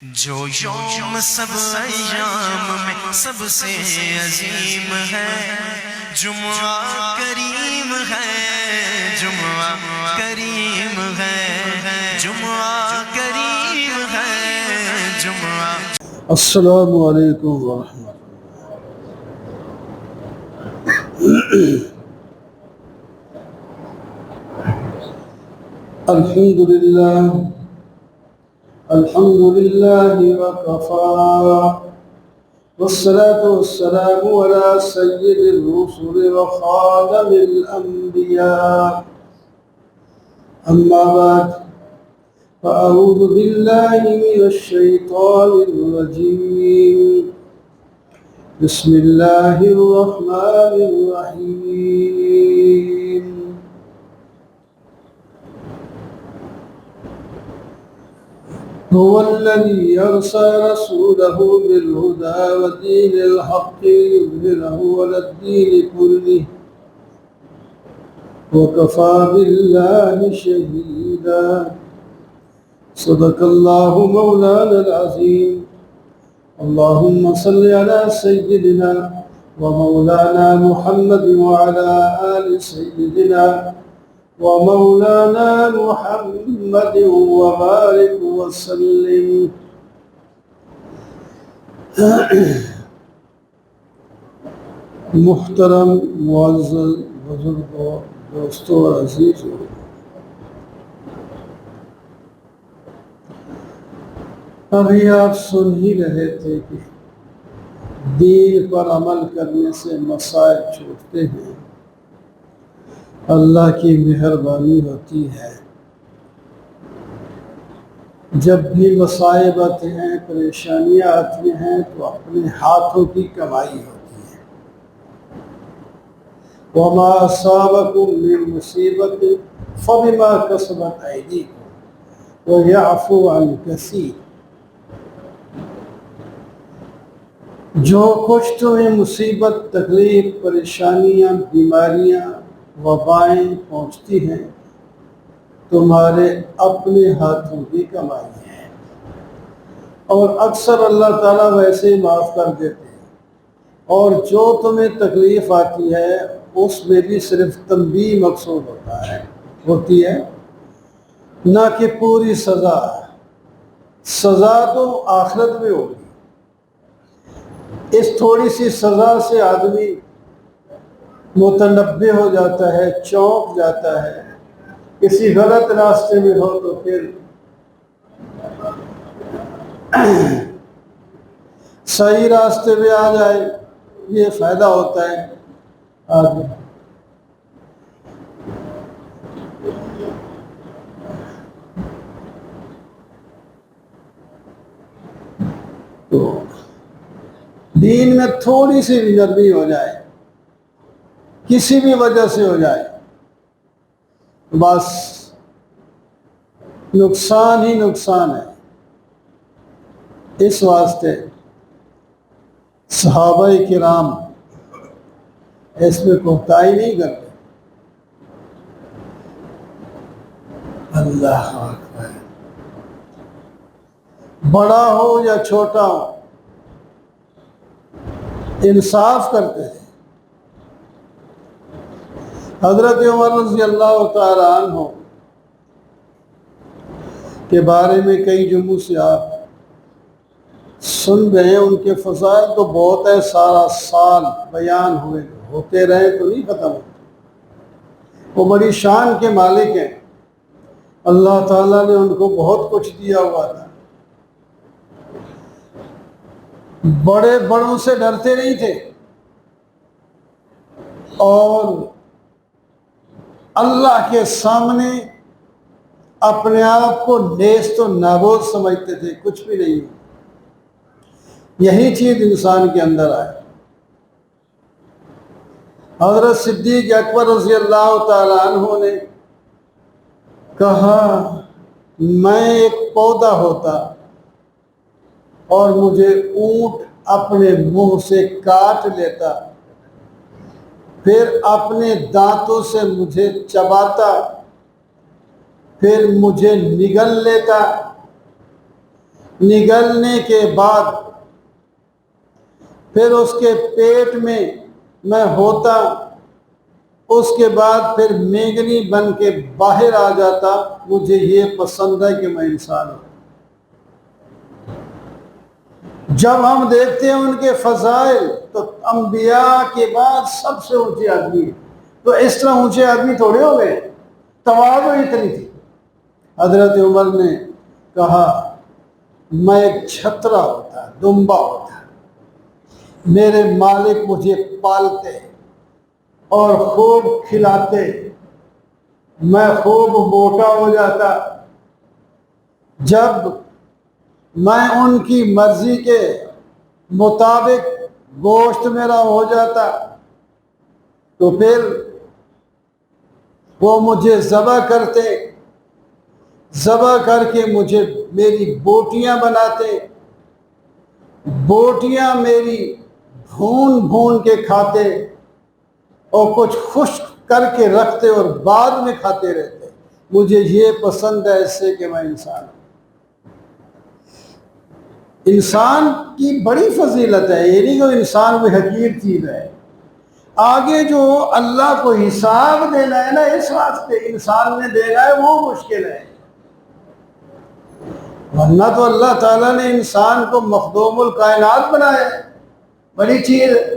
جو یوم سب ایام میں سب سے عظیم ہے، جمعہ کریم ہے، جمعہ کریم ہے، جمعہ کریم ہے، جمعہ۔ السلام علیکم ورحمۃ اللہ۔ الحمد للہ وکفى والصلاة والسلام على سید الرسل وخاتم الانبیاء، اما بعد فاعوذ باللہ من الشیطان الرجیم، بسم اللہ الرحمن الرحیم۔ هو الذي أرسل رسوله بالهدى ودين الحق ليظهره على الدين كله وكفى بالله شهيدا، صدق الله مولانا العظيم۔ اللهم صل على سيدنا ومولانا محمد وعلى آل سيدنا ومولانا محمد وبارك وسلم۔ محترم معزز بزرگوں، دوستوں اور عزیزوں، ابھی آپ سن ہی رہے تھے کہ دین پر عمل کرنے سے مسائل چھوٹتے ہیں، اللہ کی مہربانی ہوتی ہے۔ جب بھی مصائب آتے ہیں، پریشانیاں آتی ہیں، تو اپنے ہاتھوں کی کمائی ہوتی ہے۔ وَمَا أَصَابَكُم مِّن مُّصِيبَةٍ فَبِمَا كَسَبَتْ أَيْدِيكُمْ وَيَعْفُو عَن كَثِيرٍ۔ جو کچھ تمہیں مصیبت، تکلیف، پریشانیاں، بیماریاں، وبائیں پہنچتی ہیں، تمہارے اپنے ہاتھوں کی کمائی ہے، اور اکثر اللہ تعالیٰ ویسے ہی معاف کر دیتے ہیں۔ اور جو تمہیں تکلیف آتی ہے اس میں بھی صرف تنبیہ مقصود ہوتی ہے، نہ کہ پوری سزا۔ سزا تو آخرت میں ہوگی۔ اس تھوڑی سی سزا سے آدمی متنبہ ہو جاتا ہے، چونک جاتا ہے، کسی غلط راستے میں ہو تو پھر صحیح راستے میں آ جائے، یہ فائدہ ہوتا ہے آدمی۔ تو دین میں تھوڑی سی بھی نرمی ہو جائے، کسی بھی وجہ سے ہو جائے، بس نقصان ہی نقصان ہے۔ اس واسطے صحابہ کرام اس میں کوتاہی نہیں کرتے۔ اللہ اکبر، بڑا ہو یا چھوٹا ہو، انصاف کرتے ہیں۔ حضرت عمر رضی اللہ تعالی عنہ کے بارے میں کئی جمعوں سے آپ سن رہے ہیں، ان کے فضائل تو بہت ہے، سارا سال بیان ہوتے رہے تو نہیں ختم ہوتے۔ وہ بڑی شان کے مالک ہیں، اللہ تعالیٰ نے ان کو بہت کچھ دیا ہوا تھا، بڑے بڑوں سے ڈرتے نہیں تھے، اور اللہ کے سامنے اپنے آپ کو نیست و نابود سمجھتے تھے، کچھ بھی نہیں۔ یہی چیز انسان کے اندر آئے۔ حضرت صدیق اکبر رضی اللہ تعالی عنہ نے کہا، میں ایک پودا ہوتا اور مجھے اونٹ اپنے منہ سے کاٹ لیتا، پھر اپنے دانتوں سے مجھے چباتا، پھر مجھے نگل لیتا، نگلنے کے بعد پھر اس کے پیٹ میں ہوتا، اس کے بعد پھر میگنی بن کے باہر آ جاتا۔ مجھے یہ پسند ہے کہ میں انسان ہوں۔ جب ہم دیکھتے ہیں ان کے فضائل تو انبیاء کے بعد سب سے اونچے آدمی ہیں۔ تو اس طرح اونچے آدمی تھوڑے ہو گئے، تواضع اتنی تھی۔ حضرت عمر نے کہا میں ایک چھترا ہوتا، دمبا ہوتا، میرے مالک مجھے پالتے اور خوب کھلاتے، میں خوب موٹا ہو جاتا۔ جب میں ان کی مرضی کے مطابق گوشت میرا ہو جاتا تو پھر وہ مجھے ذبح کرتے، ذبح کر کے مجھے میری بوٹیاں بناتے، بوٹیاں میری بھون بھون کے کھاتے اور کچھ خشک کر کے رکھتے اور بعد میں کھاتے رہتے۔ مجھے یہ پسند ہے اس سے کہ میں انسان ہوں۔ انسان کی بڑی فضیلت ہے، یہ نہیں کہ انسان کوئی حقیر چیز ہے۔ آگے جو اللہ کو حساب دینا ہے نا، اس واسطے انسان نے دینا ہے، وہ مشکل ہے۔ ورنہ تو اللہ تعالیٰ نے انسان کو مخدوم الکائنات بنایا ہے، بڑی چیز ہے۔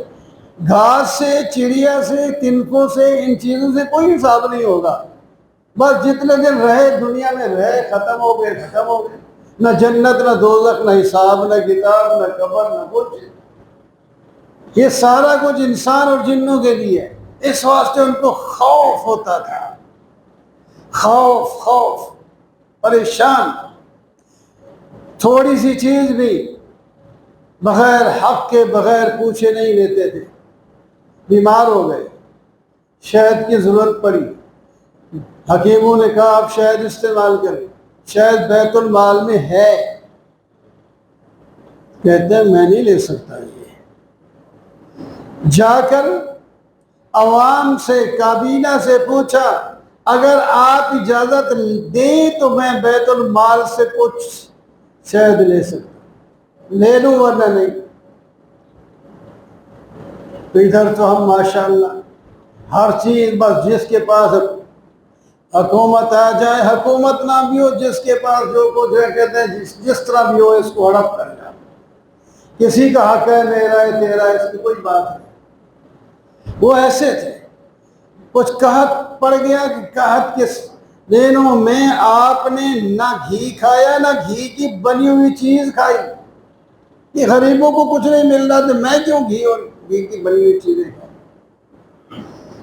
گھاس سے، چڑیا سے، تنکوں سے، ان چیزوں سے کوئی حساب نہیں ہوگا۔ بس جتنے دن رہے دنیا میں رہے، ختم ہو گئے، ختم ہو گئے۔ نہ جنت، نہ دوزخ، نہ حساب، نہ کتاب، نہ قبر، نہ کچھ۔ یہ سارا کچھ انسان اور جنوں کے لیے ہے۔ اس واسطے ان کو خوف ہوتا تھا، خوف، پریشان۔ تھوڑی سی چیز بھی بغیر حق کے، بغیر پوچھے نہیں لیتے تھے۔ بیمار ہو گئے، شہد کی ضرورت پڑی، حکیموں نے کہا آپ شہد استعمال کریں، شہد بیت المال میں ہے، کہتے ہیں میں نہیں لے سکتا۔ یہ جا کر عوام سے، کابینہ سے پوچھا اگر آپ اجازت دیں تو میں بیت المال سے کچھ شہد لے سکتا، لے لوں ورنہ نہیں۔ تو ادھر تو ہم ماشاءاللہ ہر چیز، بس جس کے پاس حکومت آ جائے، حکومت نہ بھی ہو، جس کے پاس جو کچھ ہے کہتے ہیں جس طرح بھی ہو اس کو ہڑپ کر جائے۔ کسی کا حق ہے، میرا ہے، تیرا ہے، اس کی کوئی بات نہیں۔ وہ ایسے تھے۔ کچھ قحط پڑ گیا کہ قحط کے دنوں میں آپ نے نہ گھی کھایا، نہ گھی کی بنی ہوئی چیز کھائی۔ کہ غریبوں کو کچھ نہیں مل رہا تو میں کیوں گھی اور گھی کی بنی ہوئی چیزیں کھاؤں؟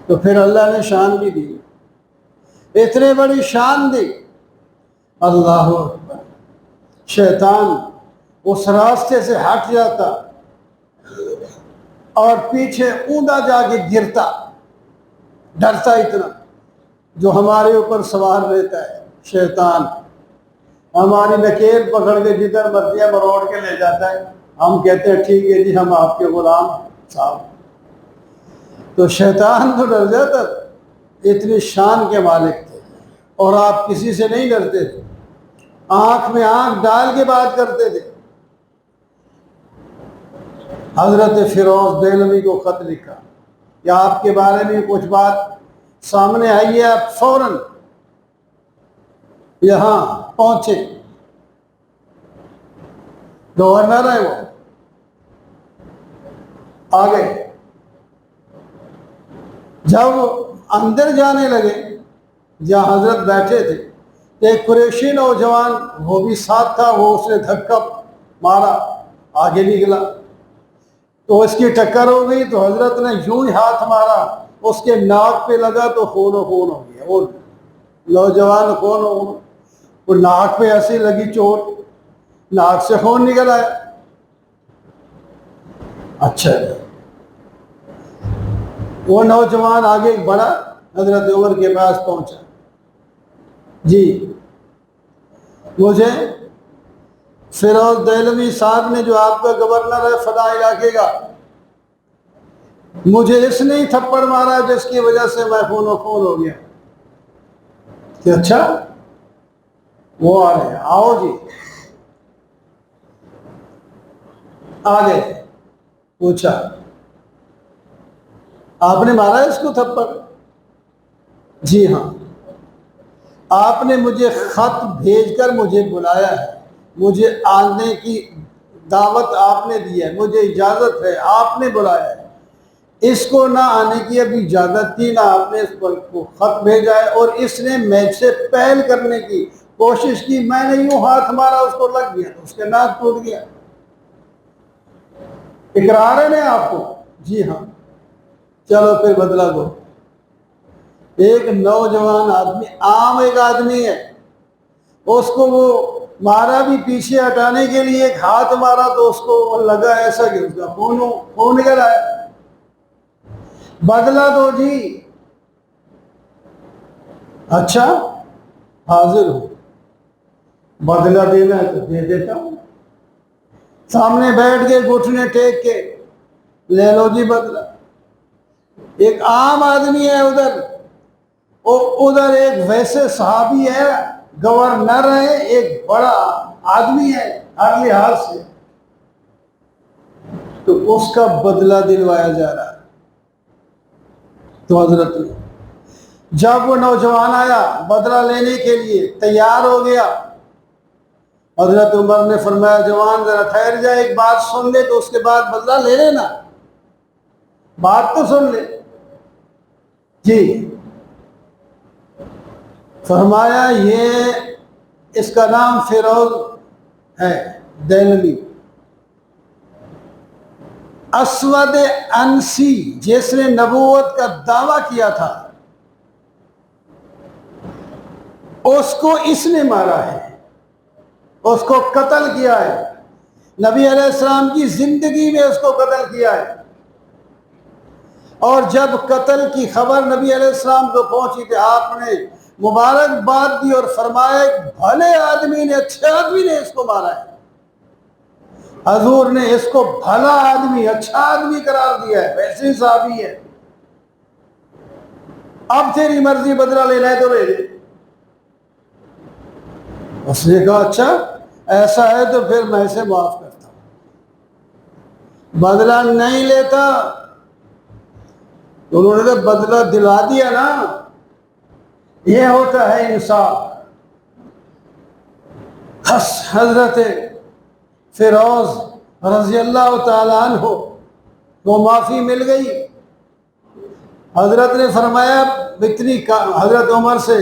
تو پھر اللہ نے شان بھی دی، اتنے بڑی شان دی۔ اللہ اکبر! شیطان اس راستے سے ہٹ جاتا اور پیچھے اوندا جا کے گرتا، ڈرتا اتنا۔ جو ہمارے اوپر سوار رہتا ہے شیطان، ہماری نکیل پکڑ کے جدھر مرضی مروڑ کے لے جاتا ہے، ہم کہتے ہیں ٹھیک ہے جی ہم آپ کے غلام صاحب۔ تو شیطان تو ڈر جاتا، اتنی شان کے مالک تھے۔ اور آپ کسی سے نہیں ڈرتے تھے، آنکھ میں آنکھ ڈال کے بات کرتے تھے۔ حضرت فیروز دہلوی کو خط لکھا کہ آپ کے بارے میں کچھ بات سامنے آئی ہے، آپ فوراً یہاں پہنچے۔ گورنر ہے وہ، آگے جب اندر جانے لگے جہاں حضرت بیٹھے تھے، ایک قریشی نوجوان وہ بھی ساتھ تھا، وہ اس نے دھکا مارا، آگے نکلا تو اس کی ٹکر ہو گئی۔ تو حضرت نے یوں ہی ہاتھ مارا، اس کے ناک پہ لگا تو خون و خون ہو گیا، وہ نوجوان خون و خون، وہ ناک پہ ایسی لگی چوٹ، ناک سے خون نکل آیا۔ اچھا، وہ نوجوان آگے بڑھا، حضرت عمر کے پاس پہنچا، جی مجھے فیروز دہلوی صاحب نے، جو آپ کا گورنر ہے فلاں علاقے کا، مجھے اس نے ہی تھپڑ مارا جس کی وجہ سے میں خون و خون ہو گیا۔ کہ اچھا، وہ آ رہے ہیں، آؤ جی۔ آ گئے، پوچھا آپ نے مارا اس کو تھپڑ؟ جی ہاں۔ آپ نے مجھے خط بھیج کر مجھے بلایا ہے، مجھے آنے کی دعوت آپ نے دی ہے، مجھے اجازت ہے، آپ نے بلایا ہے، اس کو نہ آنے کی ابھی اجازت تھی، نہ آپ نے اس پر کو خط بھیجا ہے، اور اس نے مجھ سے پہل کرنے کی کوشش کی، میں نے یوں ہاتھ مارا اس کو لگ گیا تو اس کے ناک ٹوٹ گیا۔ اقرار ہے نا آپ کو؟ جی ہاں۔ چلو پھر بدلہ دو۔ ایک نوجوان آدمی، عام ایک آدمی ہے، اس کو وہ مارا بھی پیچھے ہٹانے کے لیے، ایک ہاتھ مارا تو اس کو لگا ایسا کہ اس کا خون نکل آیا۔ بدلہ دو جی۔ اچھا حاضر ہوں، بدلہ دینا ہے تو دے دیتا ہوں۔ سامنے بیٹھ کے گھٹنے ٹیک کے لے لو جی بدلہ۔ ایک عام آدمی ہے ادھر، ادھر ایک ویسے صحابی ہے، گورنر ہے، ایک بڑا آدمی ہے ہر لحاظ سے، تو اس کا بدلہ دلوایا جا رہا ہے۔ تو حضرت نے جب وہ نوجوان آیا بدلہ لینے کے لیے تیار ہو گیا، حضرت عمر نے فرمایا جوان ذرا ٹھہر جائے، ایک بات سن لے تو اس کے بعد بدلہ لے لینا، بات تو سن لے۔ جی فرمایا یہ اس کا نام فیروز ہے دہلوی، اسود انسی، جس نے نبوت کا دعویٰ کیا تھا، اس کو اس نے مارا ہے، اس کو قتل کیا ہے، نبی علیہ السلام کی زندگی میں اس کو قتل کیا ہے، اور جب قتل کی خبر نبی علیہ السلام کو پہنچی تو آپ نے مبارکباد دی اور فرمایا بھلے آدمی نے، اچھے آدمی نے اس کو مارا ہے، حضور نے اس کو بھلا آدمی، اچھا آدمی قرار دیا ہے، ویسے صحابی ہے، اب تیری مرضی بدلہ لینا ہے تو لے لے۔ اس نے کہا اچھا ایسا ہے تو پھر میں اسے معاف کرتا ہوں، بدلہ نہیں لیتا۔ تو انہوں نے کہا بدلہ دلا دیا نا، یہ ہوتا ہے انصاف۔ حضرت فیروز رضی اللہ تعالیٰ عنہ کو معافی مل گئی۔ حضرت نے فرمایا حضرت عمر سے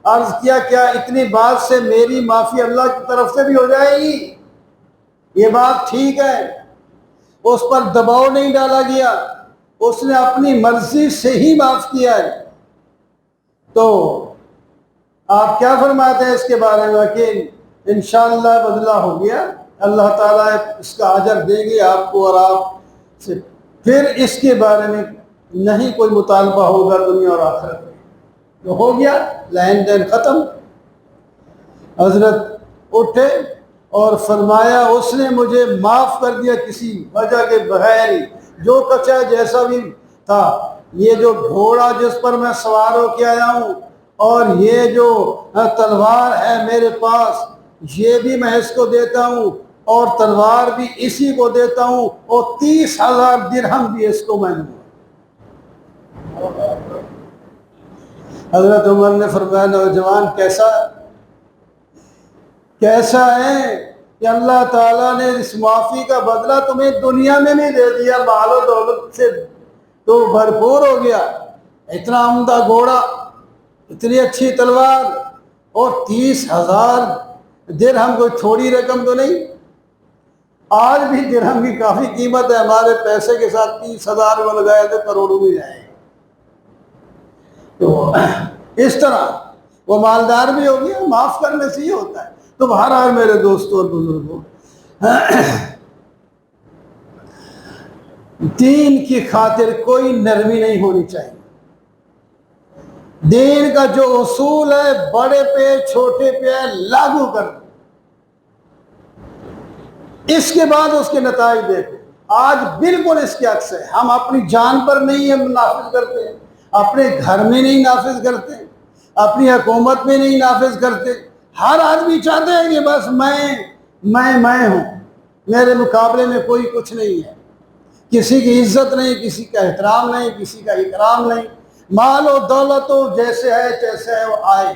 عرض کیا کیا اتنی بات سے میری معافی اللہ کی طرف سے بھی ہو جائے گی؟ یہ بات ٹھیک ہے، اس پر دباؤ نہیں ڈالا گیا، اس نے اپنی مرضی سے ہی معاف کیا ہے۔ تو آپ کیا فرماتے ہیں اس کے بارے میں کہ انشاءاللہ بدلہ ہو گیا، اللہ تعالیٰ اس کا اجر دیں گے آپ کو اور آپ سے، پھر اس کے بارے میں نہیں کوئی مطالبہ ہوگا دنیا اور آخرت میں، تو ہو گیا لین دین ختم۔ حضرت اٹھے اور فرمایا اس نے مجھے معاف کر دیا کسی وجہ کے بغیر ہی، جو کچا جیسا بھی تھا، یہ جو گھوڑا جس پر میں سوار ہو کے آیا ہوں اور یہ جو تلوار ہے میرے پاس، یہ بھی میں اس کو دیتا ہوں، اور تلوار بھی اسی کو دیتا ہوں، اور 30,000 درہم بھی اس کو میں دوں۔ حضرت عمر نے فرمایا نوجوان کیسا ہے کہ اللہ تعالیٰ نے اس معافی کا بدلہ تمہیں دنیا میں بھی دے دیا، مال و دولت سے تو بھرپور ہو گیا، اتنا عمدہ گھوڑا، اتنی اچھی تلوار، اور 30,000 درہم کوئی تھوڑی رقم تو نہیں، آج بھی درہم کی کافی قیمت ہے، ہمارے پیسے کے ساتھ 30,000 کو لگائے تو کروڑوں میں جائیں۔ تو اس طرح وہ مالدار بھی ہو گیا، معاف کرنے سے یہ ہوتا ہے۔ تو بہرحال میرے دوستوں اور بزرگوں، دین کی خاطر کوئی نرمی نہیں ہونی چاہیے۔ دین کا جو اصول ہے بڑے پہ چھوٹے پہ لاگو کر دو، اس کے بعد اس کے نتائج دیکھو۔ آج بالکل اس کے عکس ہے، ہم اپنی جان پر نہیں ہم نافذ کرتے، اپنے گھر میں نہیں نافذ کرتے، اپنی حکومت میں نہیں نافذ کرتے، ہر آدمی چاہتے ہیں کہ بس میں ہوں۔ میرے مقابلے میں کوئی کچھ نہیں ہے، کسی کی عزت نہیں، کسی کا احترام نہیں، کسی کا اکرام نہیں، مال و دولت ہو جیسے ہے وہ آئے،